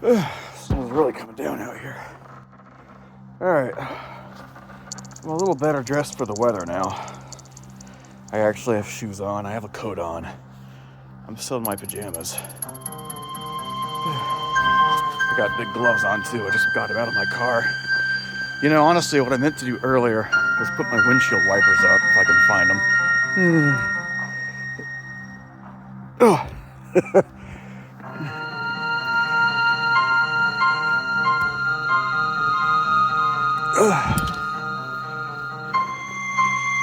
Snow's really coming down out here. Alright. I'm a little better dressed for the weather now. I actually have shoes on. I have a coat on. I'm still in my pajamas. I got big gloves on too. I just got them out of my car. You know, honestly, what I meant to do earlier was put my windshield wipers up if I can find them.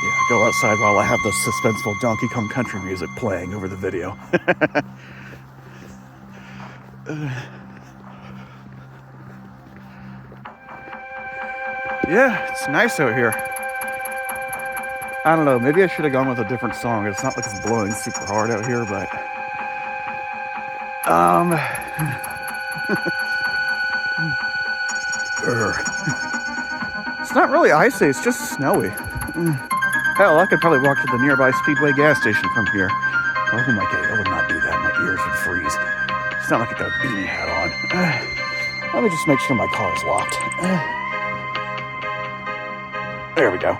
Yeah, go outside while I have the suspenseful Donkey Kong Country music playing over the video. Yeah, it's nice out here. I don't know, maybe I should have gone with a different song. It's not like it's blowing super hard out here, but it's not really icy, it's just snowy. Hell, I could probably walk to the nearby Speedway gas station from here. Oh, who am I kidding? I would not do that. My ears would freeze. It's not like I got a beanie hat on. Let me just make sure my car is locked. There we go.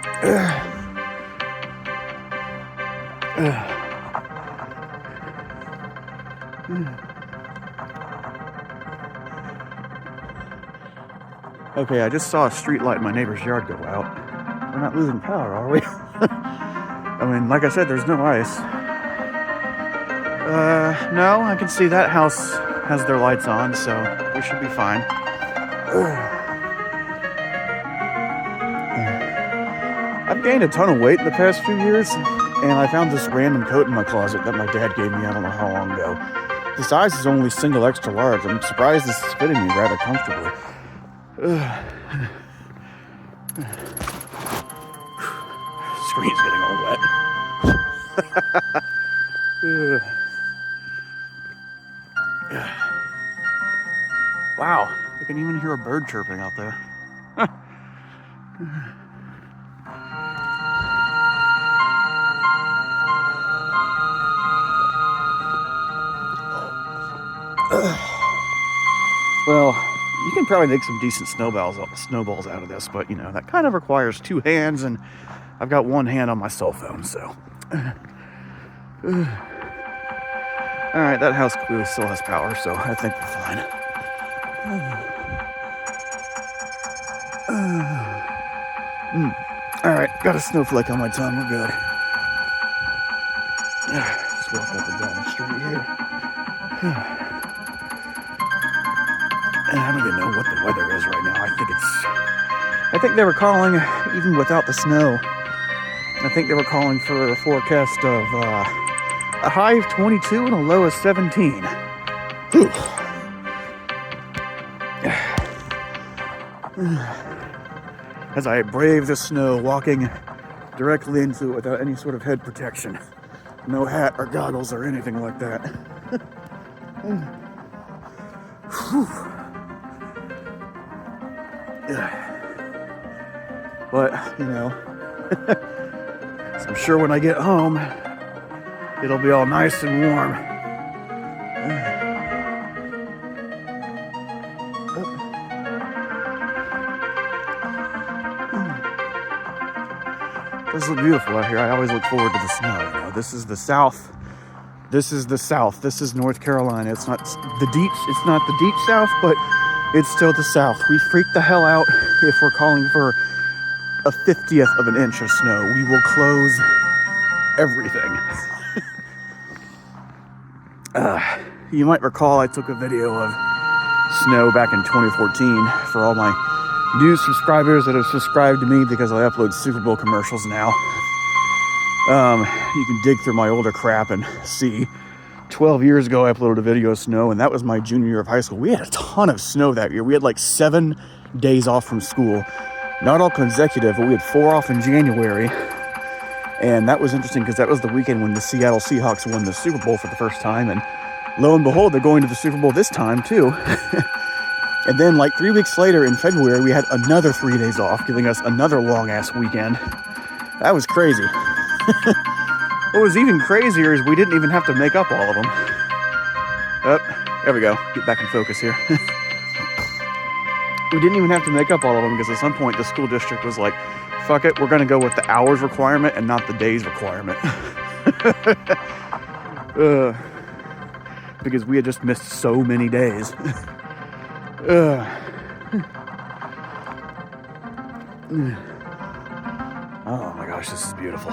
Okay, I just saw a street light in my neighbor's yard go out. We're not losing power, are we? I mean, like I said, there's no ice. No, I can see that house has their lights on, so we should be fine. I've gained a ton of weight in the past few years, and I found this random coat in my closet that my dad gave me I don't know how long ago. The size is only single extra large. I'm surprised this is fitting me rather comfortably. Screen's getting all wet. Wow, I can even hear a bird chirping out there. Well, you can probably make some decent snowballs out of this, but you know, that kind of requires two hands, and I've got one hand on my cell phone, so. Alright, that house clearly still has power, so I think we're fine. Alright, got a snowflake on my tongue, we're good. Just walk up and down the street here. And I don't even know what the weather is right now. I think they were calling, even without the snow, I think they were calling for a forecast of a high of 22 and a low of 17. Whew. As I brave the snow, walking directly into it without any sort of head protection. No hat or goggles or anything like that. But, you know, so I'm sure when I get home, it'll be all nice and warm. This is beautiful out here. I always look forward to the snow. You know, this is the South. This is the South. This is North Carolina. It's not the deep South, but it's still the South. We freak the hell out if we're calling for a 50th of an inch of snow. We will close everything. You might recall I took a video of snow back in 2014 for all my new subscribers that have subscribed to me because I upload Super Bowl commercials now. You can dig through my older crap and see 12 years ago I uploaded a video of snow, and that was my junior year of high school. We had a ton of snow that year. We had like 7 days off from school. Not all consecutive, but we had 4 off in January. And that was interesting because that was the weekend when the Seattle Seahawks won the Super Bowl for the first time. And lo and behold, they're going to the Super Bowl this time too. And then like 3 weeks later in February, we had another 3 days off, giving us another long ass weekend. That was crazy. What was even crazier is we didn't even have to make up all of them. Oh, there we go. Get back in focus here. we didn't even have to make up all of them because at some point the school district was like, fuck it, we're going to go with the hours requirement and not the days requirement. Because we had just missed so many days. Oh my gosh, this is beautiful.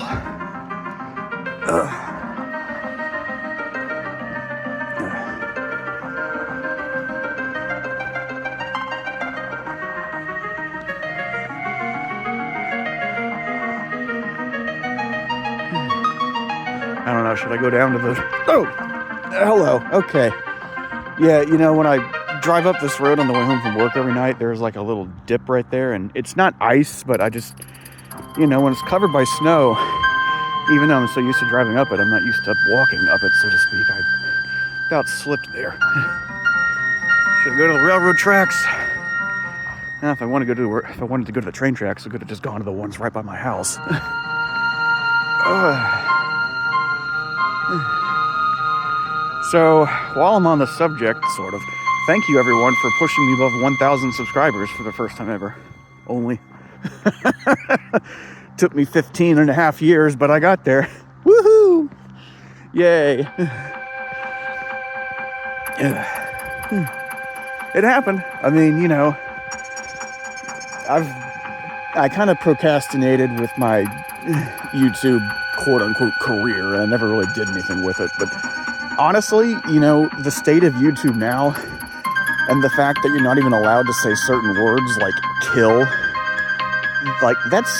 I don't know, should I go down to the... Oh! Hello, okay. Yeah, you know, when I drive up this road on the way home from work every night, there's like a little dip right there, and it's not ice, but I just... You know, when it's covered by snow, even though I'm so used to driving up it, I'm not used to walking up it, so to speak. I about slipped there. Should I go to the railroad tracks? Now, if I wanted to go to the train tracks, I could have just gone to the ones right by my house. So, while I'm on the subject, sort of, thank you everyone for pushing me above 1,000 subscribers for the first time ever. Only. Took me 15 and a half years, but I got there. Woohoo! Yay. It happened. I mean, you know, I kind of procrastinated with my YouTube quote-unquote career, and I never really did anything with it, but honestly, you know, the state of YouTube now, and the fact that you're not even allowed to say certain words like kill, like, that's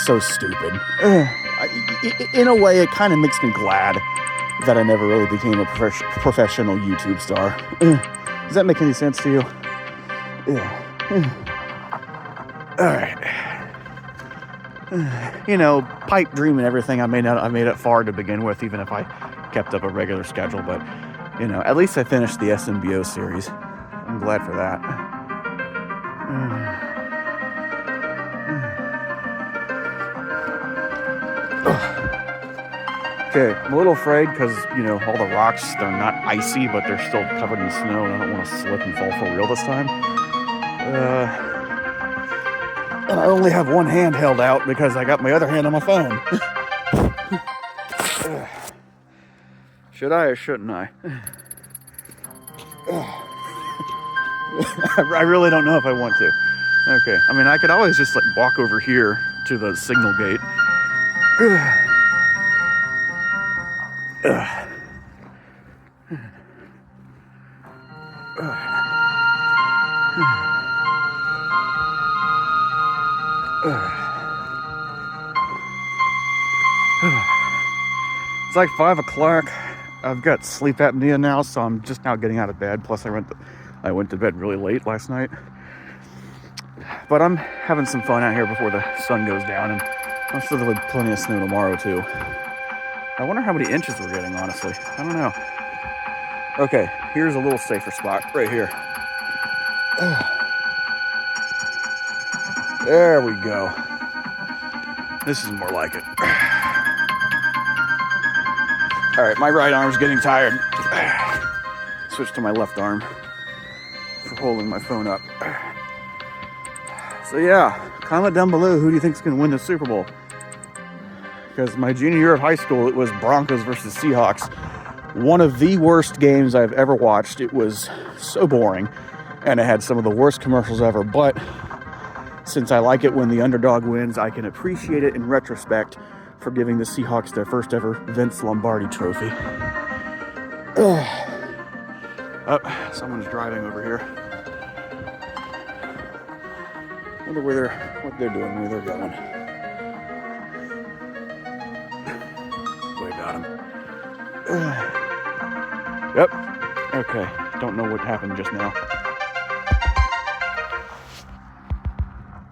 so stupid. In a way, it kind of makes me glad that I never really became a professional YouTube star. Does that make any sense to you? Alright. You know, pipe dream and everything, I made it far to begin with, even if I kept up a regular schedule, but, you know, at least I finished the SMBO series. I'm glad for that. Okay, I'm a little afraid because, you know, all the rocks, they're not icy, but they're still covered in snow, and I don't want to slip and fall for real this time. And I only have one hand held out because I got my other hand on my phone. Should I or shouldn't I? I really don't know if I want to. Okay, I mean, I could always just, like, walk over here to the signal gate. It's like 5 o'clock. I've got sleep apnea now, so I'm just now getting out of bed. Plus, I went to bed really late last night. But I'm having some fun out here before the sun goes down, and I'm sure there'll be plenty of snow tomorrow too. I wonder how many inches we're getting, honestly. I don't know. Okay, here's a little safer spot right here. There we go. This is more like it. All right, my right arm's getting tired. Switch to my left arm for holding my phone up. So yeah, comment down below, who do you think is going to win the Super Bowl? Because my junior year of high school, it was Broncos versus Seahawks. One of the worst games I've ever watched. It was so boring, and it had some of the worst commercials ever, but since I like it when the underdog wins, I can appreciate it in retrospect for giving the Seahawks their first ever Vince Lombardi trophy. Oh, someone's driving over here. Wonder what they're doing, where they're going. Wave at them. Yep. Okay. Don't know what happened just now.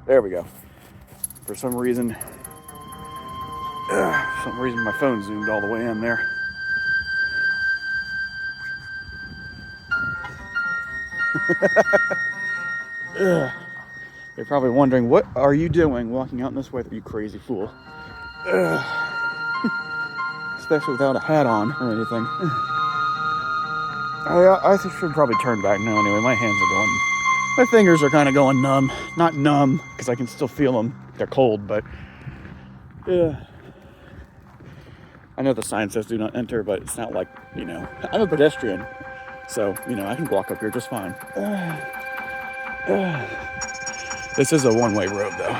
There we go. For some reason my phone zoomed all the way in there. You're probably wondering, what are you doing walking out in this weather, you crazy fool? Especially without a hat on or anything. I should probably turn back now anyway. My hands are going My fingers are kind of going numb. Not numb, because I can still feel them. They're cold, but yeah. I know the sign says do not enter, but it's not like, you know, I'm a pedestrian. So, you know, I can walk up here just fine. This is a one-way road, though.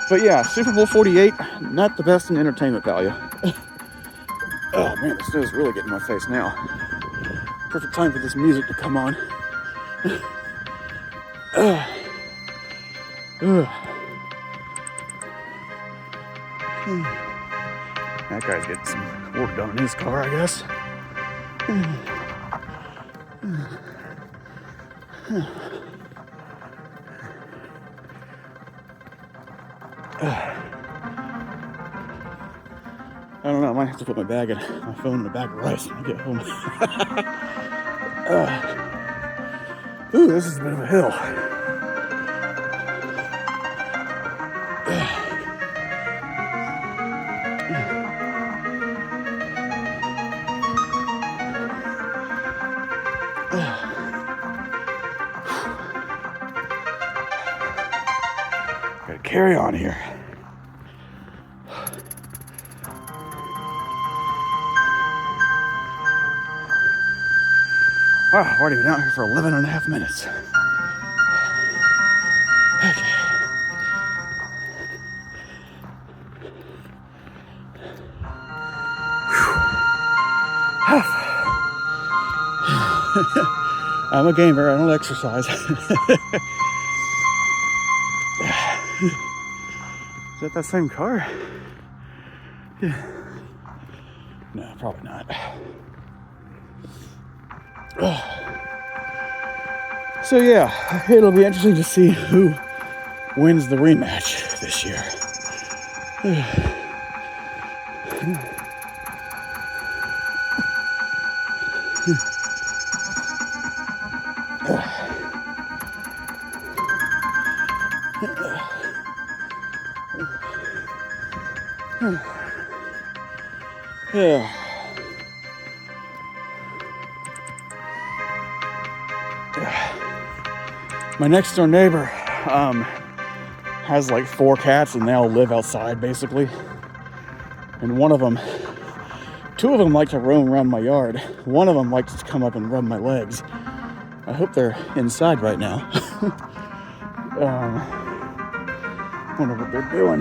But yeah, Super Bowl 48, not the best in entertainment value. Oh man, the snow's really getting in my face now. Perfect time for this music to come on. That guy's getting some work done in his car, I guess. I don't know, I might have to put my phone in a bag of rice when I get home. Ooh, this is a bit of a hill. Gotta carry on here. Wow, I've already been out here for 11 and a half minutes. Okay. I'm a gamer, I don't exercise. Is that same car? Yeah. No, probably not. So yeah, it'll be interesting to see who wins the rematch this year. Yeah. My next door neighbor has like 4 cats and they all live outside basically. And 2 of them like to roam around my yard. One of them likes to come up and rub my legs. I hope they're inside right now. Wonder what they're doing.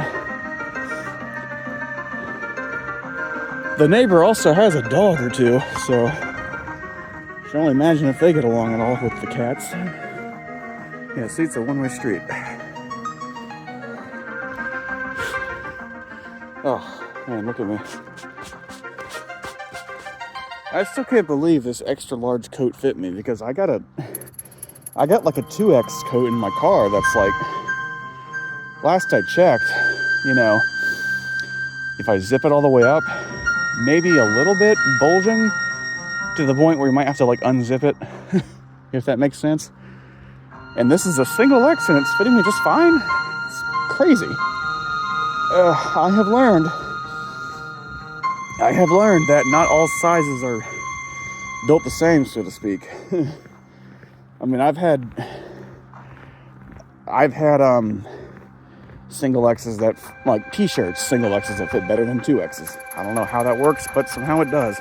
The neighbor also has a dog or 2, so I can only imagine if they get along at all with the cats. Yeah, see, it's a one-way street. Oh, man, look at me. I still can't believe this extra large coat fit me because I got like a 2X coat in my car that's like, last I checked, you know, if I zip it all the way up, maybe a little bit bulging to the point where you might have to like unzip it, if that makes sense. And this is a single X and it's fitting me just fine. It's crazy. I have learned that not all sizes are built the same, so to speak. I mean, I've had single X's that, like t-shirts, single X's that fit better than 2X's. I don't know how that works, but somehow it does.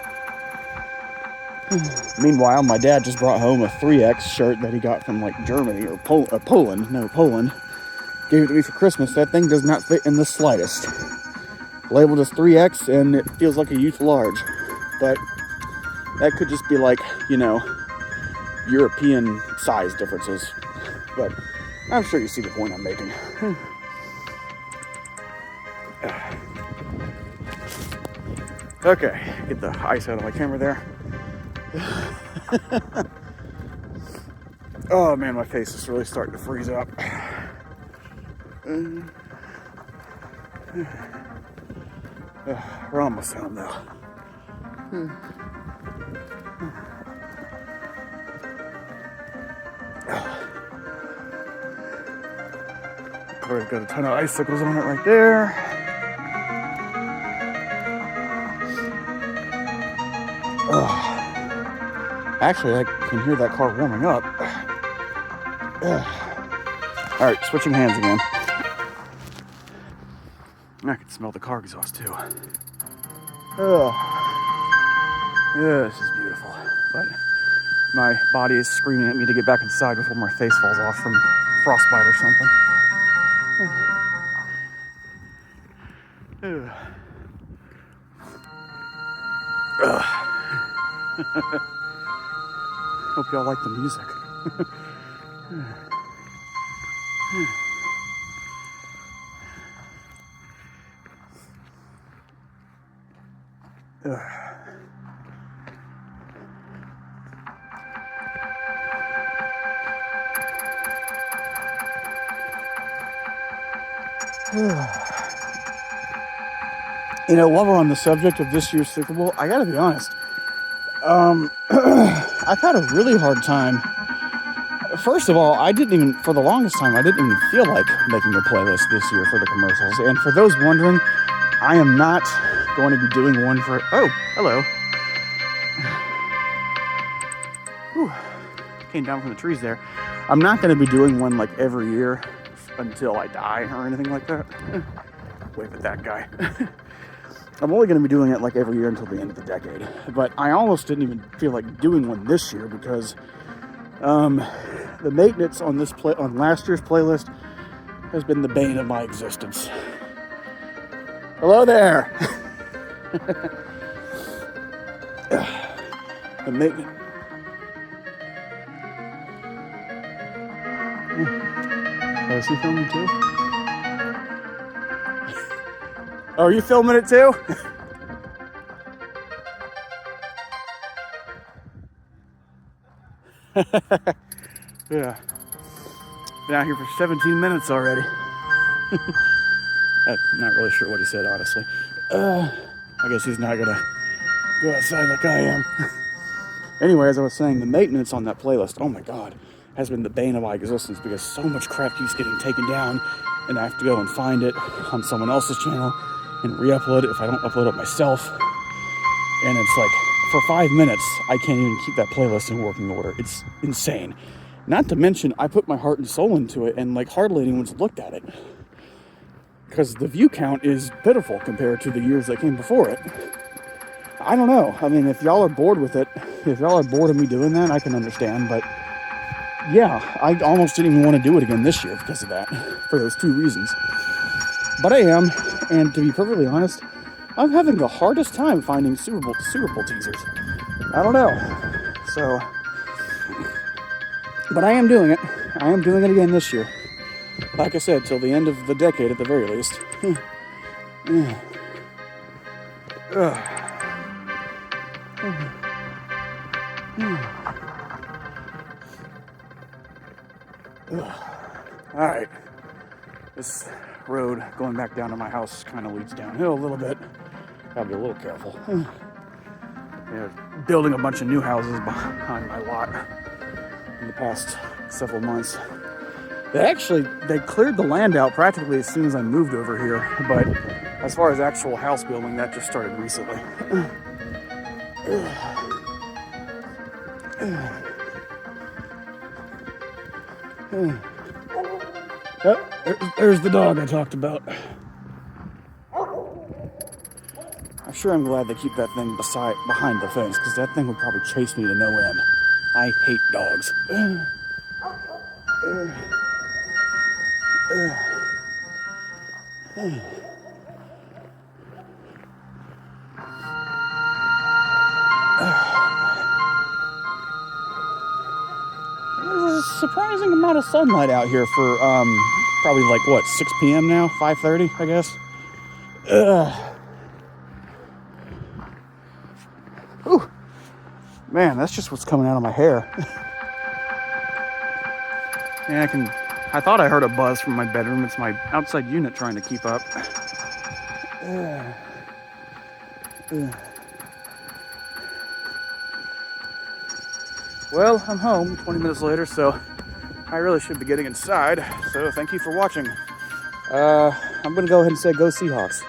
Meanwhile, my dad just brought home a 3X shirt that he got from like Germany or Poland. Gave it to me for Christmas. That thing does not fit in the slightest. Labeled as 3X and it feels like a youth large. But that could just be like, you know, European size differences. But I'm sure you see the point I'm making. Okay, get the ice out of my camera there. Oh man, my face is really starting to freeze up. We're almost home though. Car's got a ton of icicles on it right there. Actually, I can hear that car warming up. All right, switching hands again. I can smell the car exhaust too. Yeah, this is beautiful. But my body is screaming at me to get back inside before my face falls off from frostbite or something. Hope y'all like the music. You know, while we're on the subject of this year's Super Bowl, I gotta be honest. I've had a really hard time. First of all, for the longest time, I didn't even feel like making a playlist this year for the commercials. And for those wondering, I am not going to be doing one for, oh, hello. Whew. Came down from the trees there. I'm not going to be doing one like every year until I die or anything like that. Wave at that guy. I'm only going to be doing it like every year until the end of the decade. But I almost didn't even feel like doing one this year because the maintenance on on last year's playlist has been the bane of my existence. Hello there. The maintenance. Oh, is he filming too? Oh, are you filming it too? Yeah. Been out here for 17 minutes already. I'm not really sure what he said, honestly. I guess he's not gonna go outside like I am. Anyway, as I was saying, the maintenance on that playlist, oh my God, has been the bane of my existence because so much crap keeps getting taken down and I have to go and find it on someone else's channel and re-upload it if I don't upload it myself. And it's like, for 5 minutes, I can't even keep that playlist in working order. It's insane. Not to mention, I put my heart and soul into it, and like hardly anyone's looked at it. Because the view count is pitiful compared to the years that came before it. I don't know. I mean, if y'all are bored with it, if y'all are bored of me doing that, I can understand. But yeah, I almost didn't even want to do it again this year because of that, for those two reasons. But I am, and to be perfectly honest, I'm having the hardest time finding Super Bowl teasers. I don't know. So, but I am doing it. I am doing it again this year. Like I said, till the end of the decade at the very least. All right. This road going back down to my house kind of leads downhill a little bit. Gotta be a little careful. Yeah, building a bunch of new houses behind my lot in the past several months. They cleared the land out practically as soon as I moved over here, but as far as actual house building, that just started recently. Oh, there's the dog I talked about. I'm sure I'm glad they keep that thing behind the fence, because that thing would probably chase me to no end. I hate dogs. There's a surprising amount of sunlight out here for probably like what, 6 p.m. now? 5:30, I guess. Ooh, man, that's just what's coming out of my hair. Yeah, I thought I heard a buzz from my bedroom. It's my outside unit trying to keep up. Well, I'm home 20 minutes later, so I really should be getting inside. So thank you for watching. I'm going to go ahead and say go Seahawks.